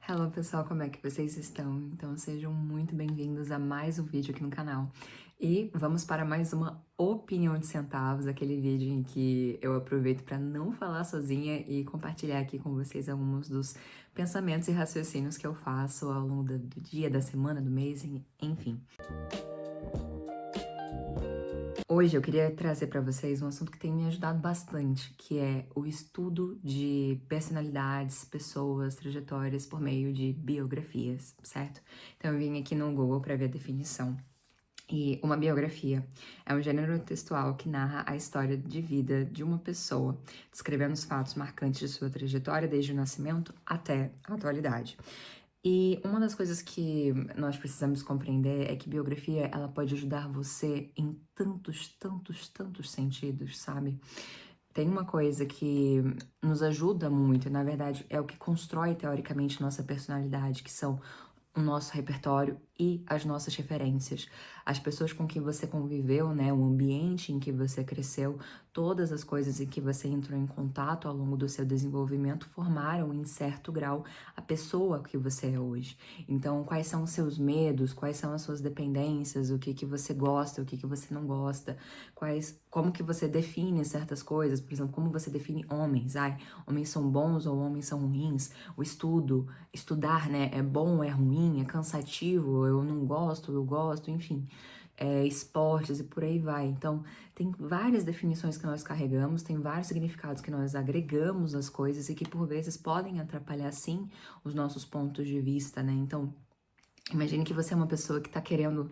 Hello pessoal, como é que vocês estão? Então sejam muito bem-vindos a mais um vídeo aqui no canal. E vamos para mais uma opinião de centavos, aquele vídeo em que eu aproveito para não falar sozinha e compartilhar aqui com vocês alguns dos pensamentos e raciocínios que eu faço ao longo do dia, da semana, do mês, enfim. Hoje eu queria trazer para vocês um assunto que tem me ajudado bastante, que é o estudo de personalidades, pessoas, trajetórias por meio de biografias, certo? Então eu vim aqui no Google para ver a definição. E uma biografia é um gênero textual que narra a história de vida de uma pessoa, descrevendo os fatos marcantes de sua trajetória desde o nascimento até a atualidade. E uma das coisas que nós precisamos compreender é que biografia, ela pode ajudar você em tantos sentidos, sabe? Tem uma coisa que nos ajuda muito, na verdade, é o que constrói teoricamente nossa personalidade, que são o nosso repertório e as nossas referências. As pessoas com quem você conviveu, né, o ambiente em que você cresceu, todas as coisas em que você entrou em contato ao longo do seu desenvolvimento formaram, em certo grau, a pessoa que você é hoje. Então, quais são os seus medos, quais são as suas dependências, o que que você gosta, o que que você não gosta, como que você define certas coisas, por exemplo, como você define homens. Homens são bons ou homens são ruins? O estudo, estudar, né, é bom, é ruim, é cansativo, eu não gosto, eu gosto, enfim, esportes e por aí vai. Então, tem várias definições que nós carregamos, tem vários significados que nós agregamos às coisas e que por vezes podem atrapalhar, sim, os nossos pontos de vista, né? Então, imagine que você é uma pessoa que tá querendo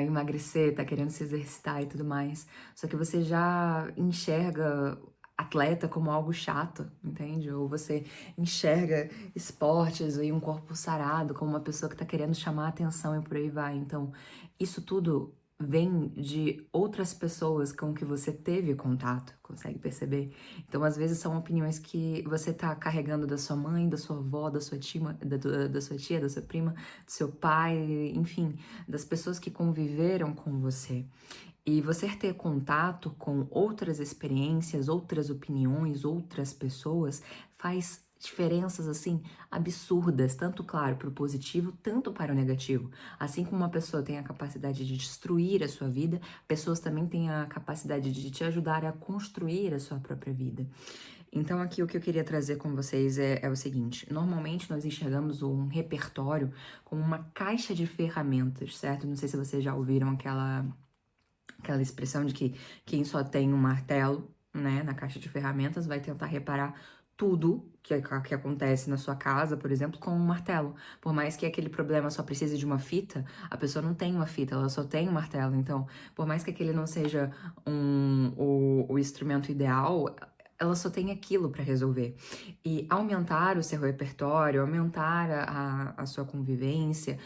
emagrecer, tá querendo se exercitar e tudo mais, só que você já enxerga atleta como algo chato, entende? Ou você enxerga esportes e um corpo sarado como uma pessoa que tá querendo chamar a atenção e por aí vai. Então, isso tudo vem de outras pessoas com que você teve contato, consegue perceber? Então, às vezes, são opiniões que você tá carregando da sua mãe, da sua avó, da sua tia, da sua tia, da sua prima, do seu pai, enfim, das pessoas que conviveram com você. E você ter contato com outras experiências, outras opiniões, outras pessoas, faz diferenças assim absurdas, tanto claro para o positivo, tanto para o negativo. Assim como uma pessoa tem a capacidade de destruir a sua vida, pessoas também têm a capacidade de te ajudar a construir a sua própria vida. Então, aqui o que eu queria trazer com vocês é o seguinte: normalmente nós enxergamos um repertório como uma caixa de ferramentas, certo? Não sei se vocês já ouviram aquela expressão de que quem só tem um martelo, né, na caixa de ferramentas vai tentar reparar tudo que acontece na sua casa, por exemplo, com um martelo. Por mais que aquele problema só precise de uma fita, a pessoa não tem uma fita, ela só tem um martelo. Então, por mais que aquele não seja o instrumento ideal, ela só tem aquilo para resolver. E aumentar o seu repertório, aumentar a sua convivência,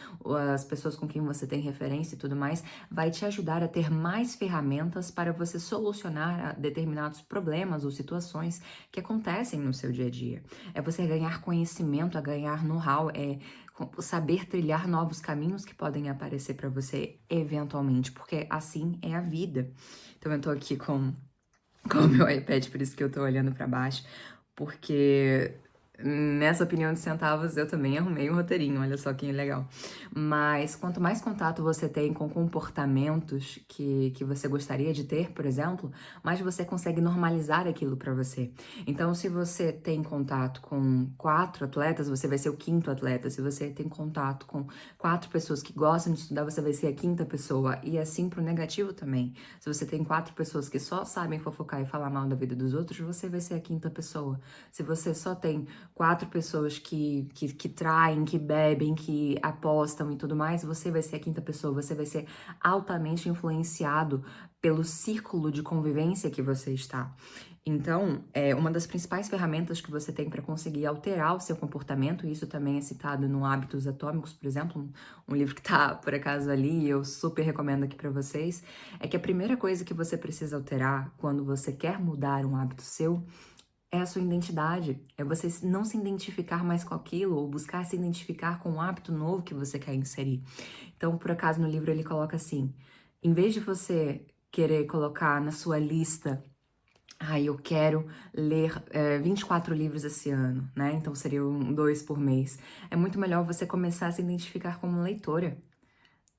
as pessoas com quem você tem referência e tudo mais, vai te ajudar a ter mais ferramentas para você solucionar determinados problemas ou situações que acontecem no seu dia a dia. É você ganhar conhecimento, a ganhar know-how, é saber trilhar novos caminhos que podem aparecer para você eventualmente, porque assim é a vida. Então eu tô aqui com o meu iPad, por isso que eu tô olhando pra baixo, porque nessa opinião de centavos eu também arrumei um roteirinho, olha só que legal. Mas quanto mais contato você tem com comportamentos que você gostaria de ter, por exemplo, mais você consegue normalizar aquilo pra você. Então, se você tem contato com 4 atletas, você vai ser o quinto atleta. Se você tem contato com 4 pessoas que gostam de estudar, você vai ser a quinta pessoa. E assim pro negativo também. Se você tem 4 pessoas que só sabem fofocar e falar mal da vida dos outros, você vai ser a quinta pessoa. Se você só tem 4 pessoas que traem, que bebem, que apostam e tudo mais, você vai ser a quinta pessoa. Você vai ser altamente influenciado pelo círculo de convivência que você está. Então, uma das principais ferramentas que você tem para conseguir alterar o seu comportamento, e isso também é citado no Hábitos Atômicos, por exemplo, um livro que tá por acaso ali, e eu super recomendo aqui para vocês, é que a primeira coisa que você precisa alterar quando você quer mudar um hábito seu é a sua identidade. É você não se identificar mais com aquilo ou buscar se identificar com um hábito novo que você quer inserir. Então, por acaso, no livro ele coloca assim: em vez de você querer colocar na sua lista eu quero ler 24 livros esse ano, né? Então seriam 2 por mês. É muito melhor você começar a se identificar como leitora,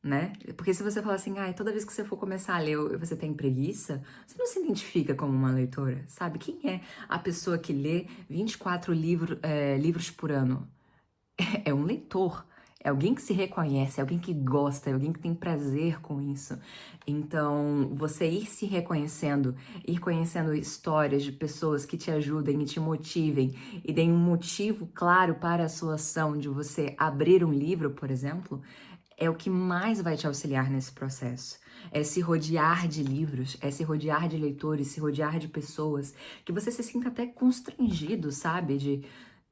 né? Porque se você falar assim, toda vez que você for começar a ler você tem preguiça, você não se identifica como uma leitora, sabe? Quem é a pessoa que lê 24 livros por ano? É um leitor, é alguém que se reconhece, é alguém que gosta, é alguém que tem prazer com isso. Então, você ir conhecendo histórias de pessoas que te ajudem e te motivem e deem um motivo claro para a sua ação de você abrir um livro, por exemplo, é o que mais vai te auxiliar nesse processo. É se rodear de livros, é se rodear de leitores, se rodear de pessoas que você se sinta até constrangido, sabe? De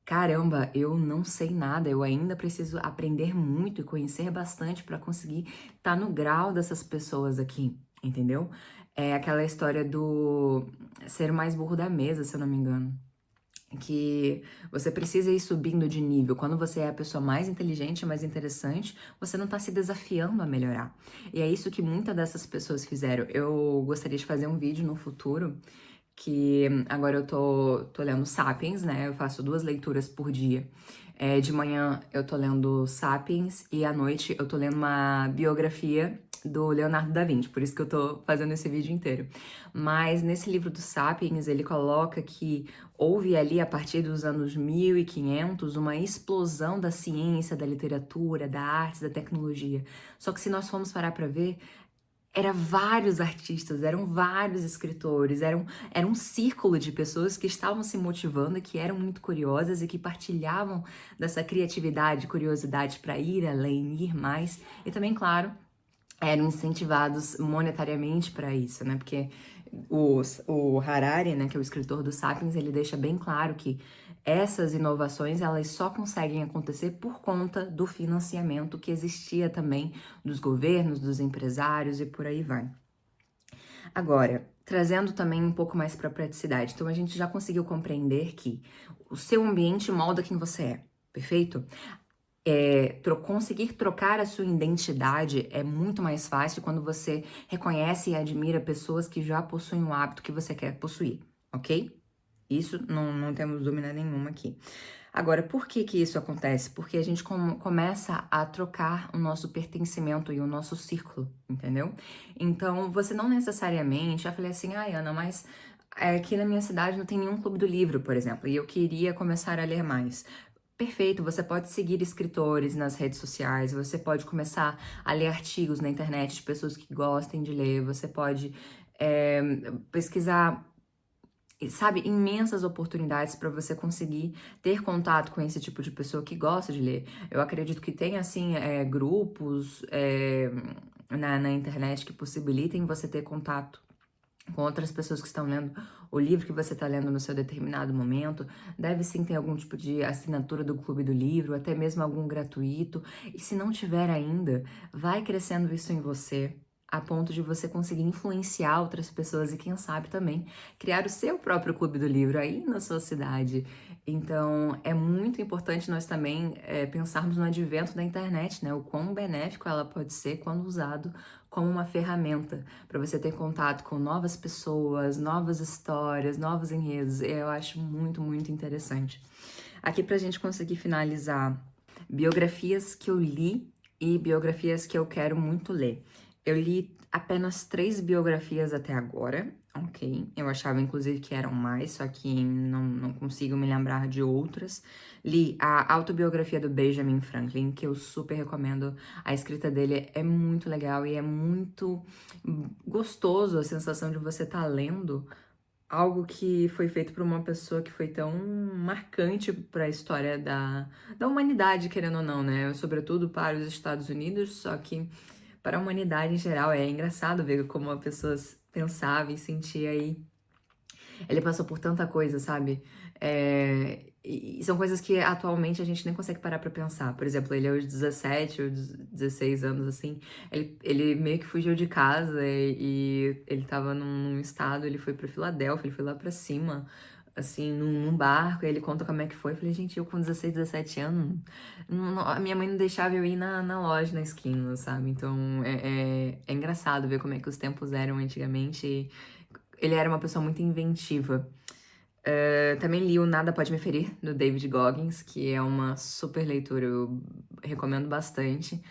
caramba, eu não sei nada, eu ainda preciso aprender muito e conhecer bastante para conseguir estar no grau dessas pessoas aqui, entendeu? É aquela história do ser o mais burro da mesa, se eu não me engano. Que você precisa ir subindo de nível. Quando você é a pessoa mais inteligente, mais interessante, você não tá se desafiando a melhorar. E é isso que muitas dessas pessoas fizeram. Eu gostaria de fazer um vídeo no futuro que agora eu tô lendo Sapiens, né? Eu faço 2 leituras por dia. De manhã eu tô lendo Sapiens e à noite eu tô lendo uma biografia do Leonardo da Vinci, por isso que eu tô fazendo esse vídeo inteiro. Mas nesse livro do Sapiens, ele coloca que houve ali, a partir dos anos 1500, uma explosão da ciência, da literatura, da arte, da tecnologia. Só que se nós formos parar pra ver, eram vários artistas, eram vários escritores, era um círculo de pessoas que estavam se motivando, que eram muito curiosas e que partilhavam dessa criatividade, curiosidade para ir além, ir mais. E também, claro, eram incentivados monetariamente para isso, né? Porque o Harari, né, que é o escritor do Sapiens, ele deixa bem claro que essas inovações elas só conseguem acontecer por conta do financiamento que existia também dos governos, dos empresários e por aí vai. Agora, trazendo também um pouco mais para a praticidade. Então, a gente já conseguiu compreender que o seu ambiente molda quem você é, perfeito? Conseguir trocar a sua identidade é muito mais fácil quando você reconhece e admira pessoas que já possuem o hábito que você quer possuir, ok? Isso não temos dúvida nenhuma aqui. Agora, por que que isso acontece? Porque a gente começa a trocar o nosso pertencimento e o nosso círculo, entendeu? Então, você não necessariamente, já falei assim, Ana, mas aqui na minha cidade não tem nenhum clube do livro, por exemplo, e eu queria começar a ler mais. Perfeito, você pode seguir escritores nas redes sociais, você pode começar a ler artigos na internet de pessoas que gostem de ler, você pode pesquisar, sabe, imensas oportunidades para você conseguir ter contato com esse tipo de pessoa que gosta de ler. Eu acredito que tem, assim, grupos na internet que possibilitem você ter contato com outras pessoas que estão lendo o livro que você está lendo no seu determinado momento. Deve sim ter algum tipo de assinatura do Clube do Livro, até mesmo algum gratuito. E se não tiver ainda, vai crescendo isso em você, a ponto de você conseguir influenciar outras pessoas e, quem sabe, também criar o seu próprio Clube do Livro aí na sua cidade. Então, é muito importante nós também pensarmos no advento da internet, né? O quão benéfico ela pode ser quando usado como uma ferramenta para você ter contato com novas pessoas, novas histórias, novos enredos. Eu acho muito, muito interessante. Aqui para a gente conseguir finalizar, biografias que eu li e biografias que eu quero muito ler. Eu li apenas 3 biografias até agora, ok? Eu achava, inclusive, que eram mais, só que não consigo me lembrar de outras. Li a autobiografia do Benjamin Franklin, que eu super recomendo. A escrita dele é muito legal e é muito gostoso a sensação de você estar lendo algo que foi feito por uma pessoa que foi tão marcante para a história da humanidade, querendo ou não, né? Sobretudo para os Estados Unidos, só que para a humanidade em geral. É engraçado ver como a pessoa pensava e sentia aí. Ele passou por tanta coisa, sabe? E são coisas que atualmente a gente nem consegue parar pra pensar. Por exemplo, ele aos 17 ou 16 anos, assim, ele meio que fugiu de casa e ele tava num estado, ele foi pra Filadélfia, ele foi lá pra cima, assim, num barco, e ele conta como é que foi. Eu falei, gente, eu com 16, 17 anos, a minha mãe não deixava eu ir na loja, na esquina, sabe? Então, é engraçado ver como é que os tempos eram antigamente, ele era uma pessoa muito inventiva. Também li o Nada Pode Me Ferir, do David Goggins, que é uma super leitura, eu recomendo bastante.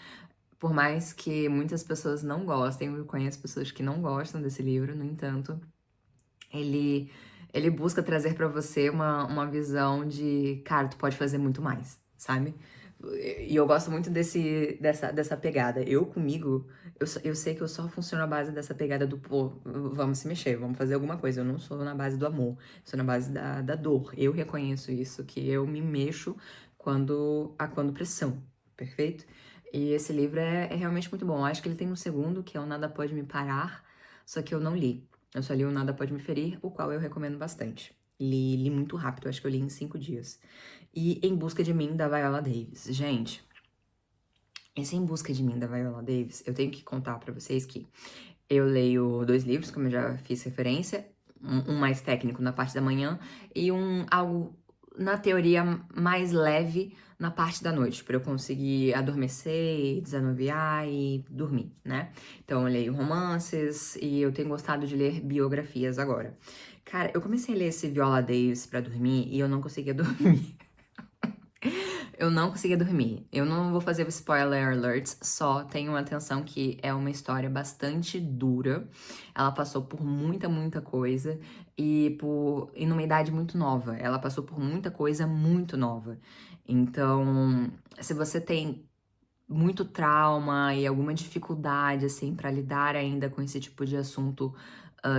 Por mais que muitas pessoas não gostem, eu conheço pessoas que não gostam desse livro, no entanto, ele busca trazer pra você uma visão de, cara, tu pode fazer muito mais, sabe? E eu gosto muito dessa pegada. Comigo, eu sei que eu só funciono à base dessa pegada do, pô, vamos se mexer, vamos fazer alguma coisa. Eu não sou na base do amor, sou na base da dor. Eu reconheço isso, que eu me mexo quando pressão, perfeito? E esse livro é realmente muito bom. Eu acho que ele tem um segundo, que é o Nada Pode Me Parar, só que eu não li. Eu só li o Nada Pode Me Ferir, o qual eu recomendo bastante. Li muito rápido, acho que eu li em 5 dias. E Em Busca de Mim, da Viola Davis. Gente, esse Em Busca de Mim, da Viola Davis, eu tenho que contar pra vocês que eu leio 2 livros, como eu já fiz referência, um mais técnico na parte da manhã e algo, na teoria, mais leve na parte da noite, para eu conseguir adormecer, desanuviar e dormir, né? Então eu leio romances e eu tenho gostado de ler biografias agora. Cara, eu comecei a ler esse Viola Davis pra dormir e eu não conseguia dormir. Eu não conseguia dormir. Eu não vou fazer spoiler alerts, só tenham atenção que é uma história bastante dura. Ela passou por muita coisa e numa idade muito nova. Ela passou por muita coisa muito nova. Então, se você tem muito trauma e alguma dificuldade, assim, para lidar ainda com esse tipo de assunto,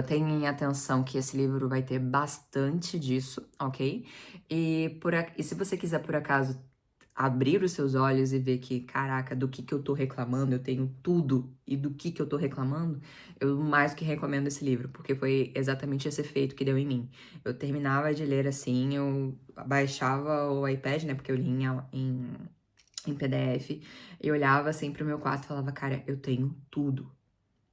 tenham atenção que esse livro vai ter bastante disso, ok? E se você quiser, por acaso, abrir os seus olhos e ver que, caraca, do que eu tô reclamando, eu tenho tudo, e do que eu tô reclamando, eu mais que recomendo esse livro, porque foi exatamente esse efeito que deu em mim. Eu terminava de ler assim, eu baixava o iPad, né, porque eu li em PDF, e olhava assim pro meu quarto e falava, cara, eu tenho tudo.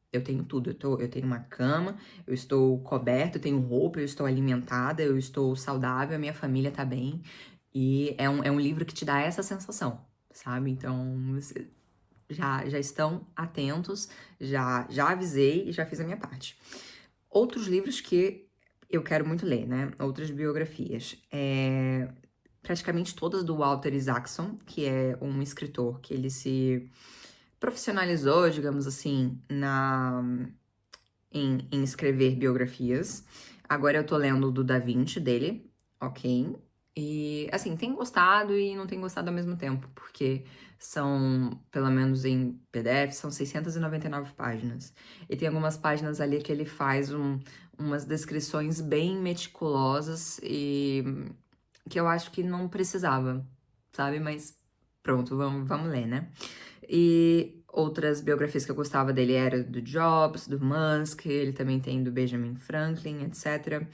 Eu tenho tudo, eu tenho uma cama, eu estou coberta, eu tenho roupa, eu estou alimentada, eu estou saudável, a minha família tá bem. E é um livro que te dá essa sensação, sabe? Então, já estão atentos, já avisei e já fiz a minha parte. Outros livros que eu quero muito ler, né? Outras biografias. Praticamente todas do Walter Isaacson, que é um escritor que ele se profissionalizou, digamos assim, em escrever biografias. Agora eu tô lendo o do Da Vinci dele, ok? E, assim, tem gostado e não tem gostado ao mesmo tempo, porque são, pelo menos em PDF, são 699 páginas. E tem algumas páginas ali que ele faz umas descrições bem meticulosas e que eu acho que não precisava, sabe? Mas pronto, vamos ler, né? E outras biografias que eu gostava dele era do Jobs, do Musk, ele também tem do Benjamin Franklin, etc.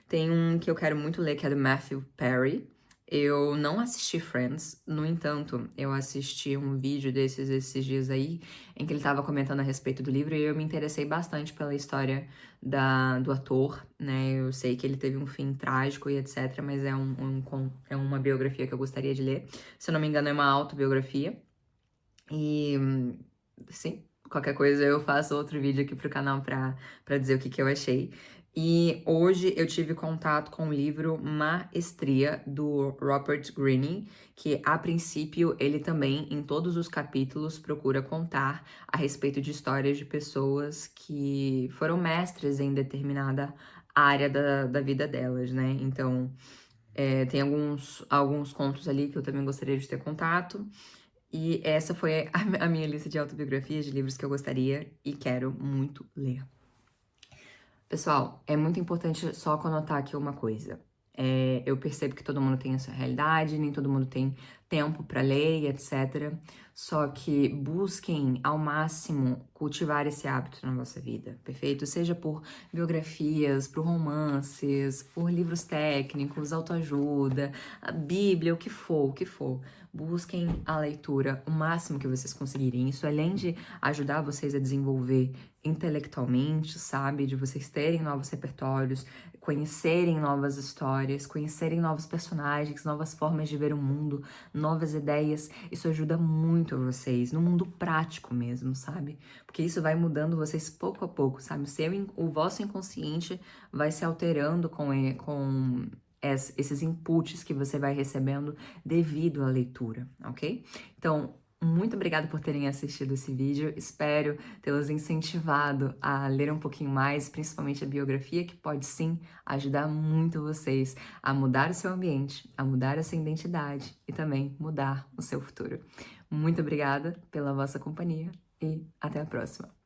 Tem um que eu quero muito ler, que é do Matthew Perry. Eu não assisti Friends, no entanto, eu assisti um vídeo esses dias aí, em que ele estava comentando a respeito do livro, e eu me interessei bastante pela história do ator, né? Eu sei que ele teve um fim trágico e etc, mas é uma biografia que eu gostaria de ler. Se eu não me engano, é uma autobiografia. E, sim, qualquer coisa eu faço outro vídeo aqui pro canal pra dizer o que eu achei. E hoje eu tive contato com o livro Maestria, do Robert Greene, que a princípio ele também, em todos os capítulos, procura contar a respeito de histórias de pessoas que foram mestres em determinada área da vida delas, né? Então, tem alguns contos ali que eu também gostaria de ter contato. E essa foi a minha lista de autobiografias de livros que eu gostaria e quero muito ler. Pessoal, é muito importante só conotar aqui uma coisa. Eu percebo que todo mundo tem a sua realidade, nem todo mundo tem tempo para ler, etc. Só que busquem ao máximo cultivar esse hábito na vossa vida, perfeito? Seja por biografias, por romances, por livros técnicos, autoajuda, a Bíblia, o que for. Busquem a leitura o máximo que vocês conseguirem. Isso, além de ajudar vocês a desenvolver intelectualmente, sabe? De vocês terem novos repertórios, conhecerem novas histórias, conhecerem novos personagens, novas formas de ver o mundo, novas ideias. Isso ajuda muito muito vocês, no mundo prático mesmo, sabe? Porque isso vai mudando vocês pouco a pouco, sabe? O vosso inconsciente vai se alterando com esses inputs que você vai recebendo devido à leitura, ok? Então, muito obrigada por terem assistido esse vídeo. Espero tê-los incentivado a ler um pouquinho mais, principalmente a biografia, que pode sim ajudar muito vocês a mudar o seu ambiente, a mudar a sua identidade e também mudar o seu futuro. Muito obrigada pela vossa companhia e até a próxima.